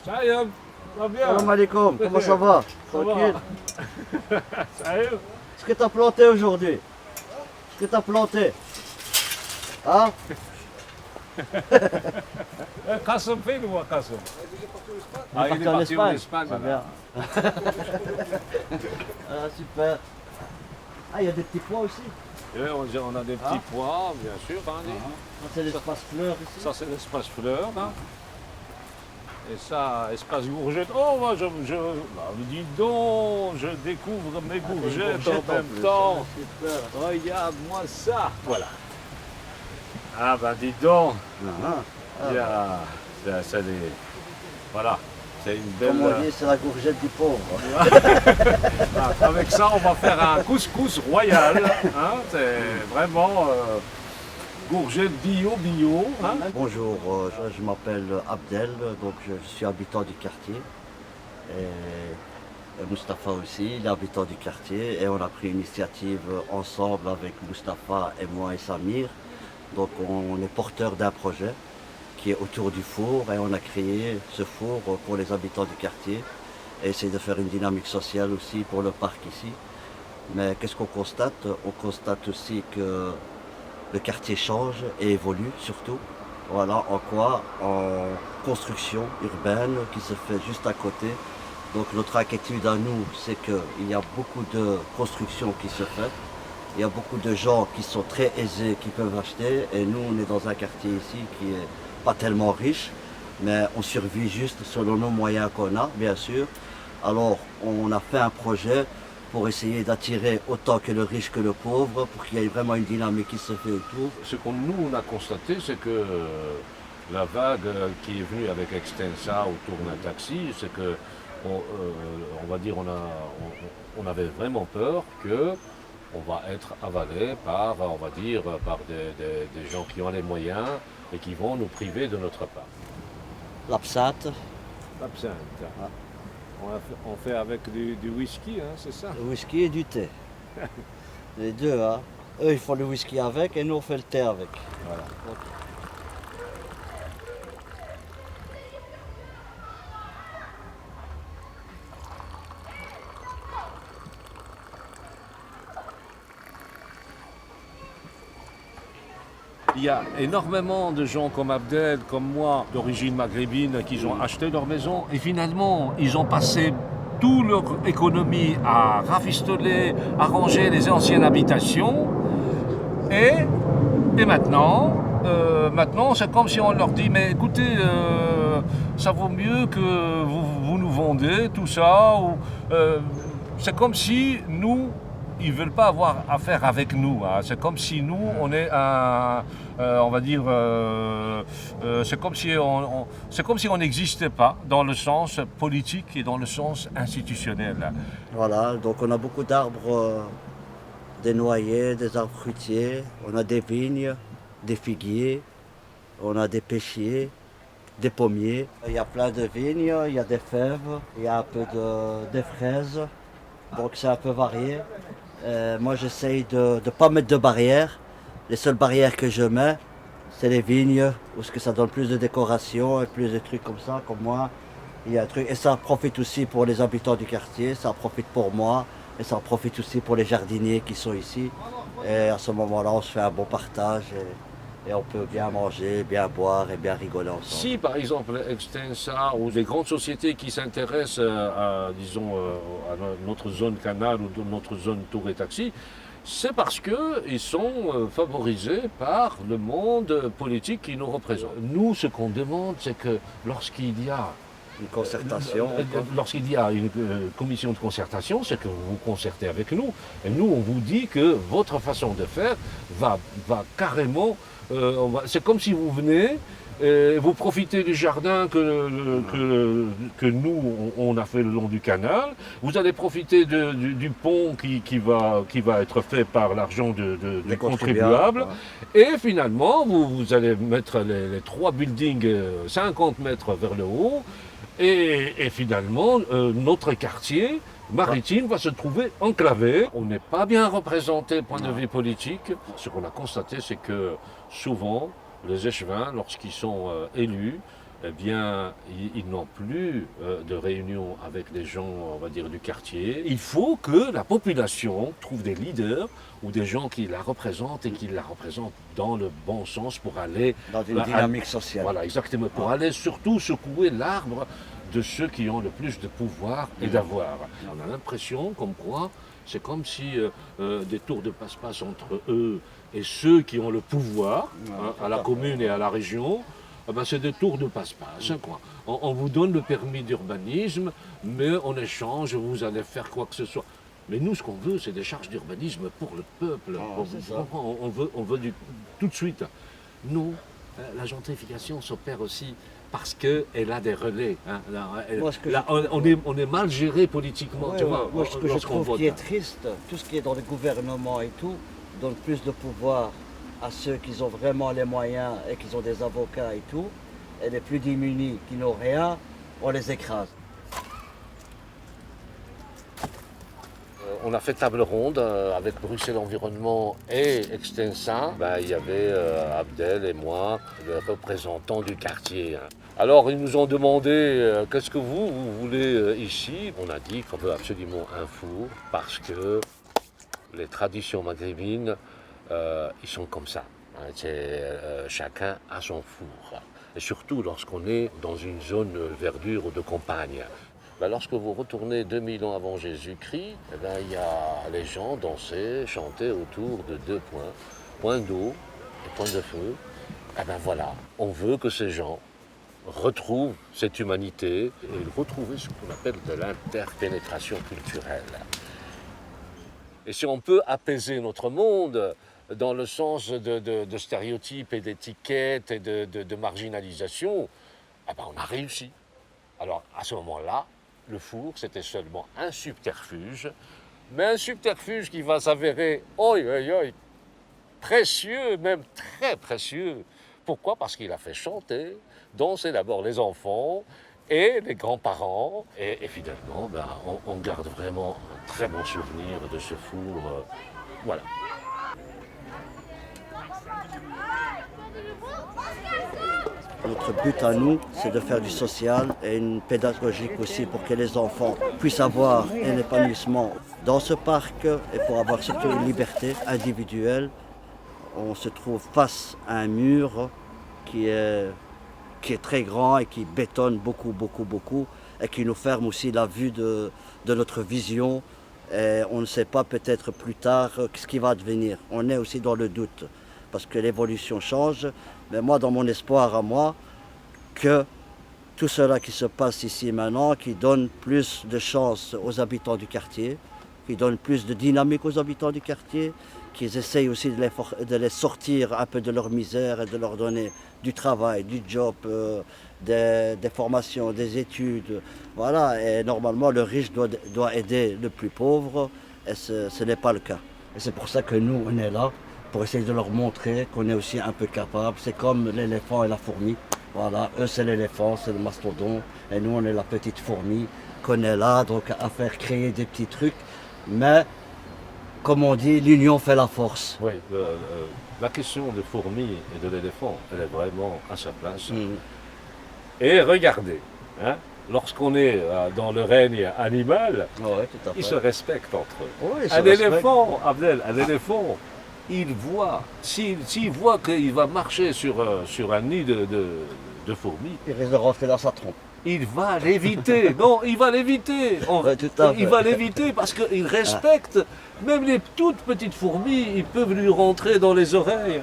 Salut, ça va bien? Salam alaikum, comment ça va? Tranquille? Sérieux? Est-ce que t'as planté aujourd'hui? Est-ce que t'as planté? Hein? Kassem fait ou Kassem? Il est parti en Espagne. C'est bien. Ah, super. Ah, il y a des petits pois aussi. Oui, on a des petits pois, bien sûr. Hein, Ça, c'est l'espace fleurs ici. Ça, c'est l'espace fleur. Hein. Et ça, espace gourgette. Oh, moi, dis donc, je découvre mes gourgettes en même temps. Super. Regarde-moi ça. Voilà. Ah, ben, dis donc. Il y a, c'est des, voilà. C'est une belle. Comme on dit, c'est la gourgette du pauvre. Avec ça, on va faire un couscous royal. Hein, c'est vraiment courgette bio. Hein. Bonjour, je m'appelle Abdel, donc je suis habitant du quartier. Et Mustapha aussi, il est habitant du quartier. Et on a pris une initiative ensemble avec Mustapha et moi et Samir. Donc on est porteur d'un projet qui est autour du four et on a créé ce four pour les habitants du quartier et essayer de faire une dynamique sociale aussi pour le parc ici. Mais qu'est-ce qu'on constate? On constate aussi que le quartier change et évolue surtout. Voilà, en quoi? En construction urbaine qui se fait juste à côté. Donc notre inquiétude à nous, c'est qu'il y a beaucoup de construction qui se fait. Il y a beaucoup de gens qui sont très aisés, qui peuvent acheter. Et nous, on est dans un quartier ici qui est pas tellement riche, mais on survit juste selon nos moyens qu'on a, bien sûr. Alors, on a fait un projet pour essayer d'attirer autant que le riche que le pauvre, pour qu'il y ait vraiment une dynamique qui se fait autour. Ce qu'on nous a constaté, c'est que la vague qui est venue avec Extensa autour d'un taxi, c'est que, on va dire, on avait vraiment peur que on va être avalé par, on va dire, par des gens qui ont les moyens et qui vont nous priver de notre part. L'absinthe, L'absinthe. On fait avec du whisky, hein, c'est ça? le whisky et du thé. Les deux, hein. Eux, ils font le whisky avec et nous, on fait le thé avec. Voilà. Il y a énormément de gens comme Abdel, comme moi, d'origine maghrébine, qui ont acheté leur maison et finalement, ils ont passé toute leur économie à rafistoler, à ranger les anciennes habitations. Et maintenant, c'est comme si on leur dit, mais écoutez, ça vaut mieux que vous nous vendez tout ça. C'est comme si nous, ils ne veulent pas avoir affaire avec nous. Hein. C'est comme si nous, on est on va dire, c'est comme si on n'existait pas dans le sens politique et dans le sens institutionnel. Voilà, donc on a beaucoup d'arbres, des noyers, des arbres fruitiers, on a des vignes, des figuiers, on a des pêchiers, des pommiers. Il y a plein de vignes, il y a des fèves, il y a un peu des fraises, donc c'est un peu varié. Moi j'essaye de ne pas mettre de barrières. Les seules barrières que je mets, c'est les vignes, parce que ça donne plus de décoration et plus de trucs comme ça, comme moi. Il y a un truc, et ça profite aussi pour les habitants du quartier, ça profite pour moi, et ça profite aussi pour les jardiniers qui sont ici. Et à ce moment-là, on se fait un bon partage et on peut bien manger, bien boire et bien rigoler ensemble. Si par exemple Extensa ou les grandes sociétés qui s'intéressent disons, à notre zone canal ou notre zone tour et taxi, c'est parce qu'ils sont favorisés par le monde politique qui nous représente. Nous, ce qu'on demande, c'est que lorsqu'il y a une concertation. Lorsqu'il y a une commission de concertation, c'est que vous vous concertez avec nous. Et nous, on vous dit que votre façon de faire va carrément... c'est comme si vous venez Et vous profitez du jardin que nous, on a fait le long du canal. Vous allez profiter du pont qui va être fait par l'argent des contribuables. Et finalement, vous allez mettre les 3 buildings 50 mètres vers le haut. Et finalement, notre quartier maritime va se trouver enclavé. On n'est pas bien représenté point de vue politique. Ce qu'on a constaté, c'est que souvent, les échevins, lorsqu'ils sont élus, eh bien, ils n'ont plus de réunion avec les gens, on va dire, du quartier. Il faut que la population trouve des leaders ou des gens qui la représentent et qui la représentent dans le bon sens pour aller... Dans une dynamique sociale. Voilà, exactement. Pour aller surtout secouer l'arbre de ceux qui ont le plus de pouvoir et d'avoir. On a l'impression comme quoi c'est comme si des tours de passe-passe entre eux et ceux qui ont le pouvoir, à la commune et à la région, c'est des tours de passe-passe. Quoi. On vous donne le permis d'urbanisme, mais en échange, vous allez faire quoi que ce soit. Mais nous, ce qu'on veut, c'est des charges d'urbanisme pour le peuple. On veut tout de suite. Nous, la gentrification s'opère aussi parce qu'elle a des relais. Hein. On est mal géré politiquement. Ouais, tu vois, moi, ce que je trouve qui est triste, tout ce qui est dans le gouvernement et tout, donne plus de pouvoir à ceux qui ont vraiment les moyens et qui ont des avocats et tout, et les plus démunis qui n'ont rien, on les écrase. On a fait table ronde avec Bruxelles Environnement et Extensa. Il y avait Abdel et moi, les représentants du quartier. Alors ils nous ont demandé qu'est-ce que vous voulez ici. On a dit qu'on veut absolument un four parce que les traditions maghrébines, ils sont comme ça. Chacun a son four. Et surtout lorsqu'on est dans une zone verdure ou de campagne. Lorsque vous retournez 2000 ans avant Jésus-Christ, il y a les gens dansaient, chantaient autour de 2 points, point d'eau et point de feu. Voilà, on veut que ces gens retrouvent cette humanité et retrouver ce qu'on appelle de l'interpénétration culturelle. Et si on peut apaiser notre monde dans le sens de stéréotypes et d'étiquettes et de marginalisation, on a réussi. Alors à ce moment-là, le four, c'était seulement un subterfuge, mais un subterfuge qui va s'avérer, précieux, même très précieux. Pourquoi? Parce qu'il a fait chanter, danser d'abord les enfants et les grands-parents. Et finalement, on garde vraiment un très bon souvenir de ce four. Voilà. Notre but à nous, c'est de faire du social et une pédagogique aussi pour que les enfants puissent avoir un épanouissement dans ce parc et pour avoir surtout une liberté individuelle. On se trouve face à un mur qui est très grand et qui bétonne beaucoup et qui nous ferme aussi la vue de notre vision. Et on ne sait pas peut-être plus tard ce qui va devenir. On est aussi dans le doute parce que l'évolution change. Mais moi, dans mon espoir à moi, que tout cela qui se passe ici maintenant, qui donne plus de chance aux habitants du quartier, qui donne plus de dynamique aux habitants du quartier, qu'ils essayent aussi de les sortir un peu de leur misère et de leur donner du travail, du job, des formations, des études. Voilà, et normalement le riche doit aider le plus pauvre, et ce n'est pas le cas. Et c'est pour ça que nous, on est là, pour essayer de leur montrer qu'on est aussi un peu capable. C'est comme l'éléphant et la fourmi. Voilà, eux c'est l'éléphant, c'est le mastodon, et nous on est la petite fourmi qu'on est là, donc à faire créer des petits trucs. Mais, comme on dit, l'union fait la force. Oui, la question de fourmi et de l'éléphant, elle est vraiment à sa place. Et regardez, lorsqu'on est dans le règne animal, ils se respectent entre eux. Un éléphant, Abdel, il voit, s'il voit qu'il va marcher sur un nid de fourmis, il risque de rentrer dans sa trompe. Il va l'éviter. Non, il va l'éviter. Il va l'éviter parce qu'il respecte. Même les toutes petites fourmis, ils peuvent lui rentrer dans les oreilles.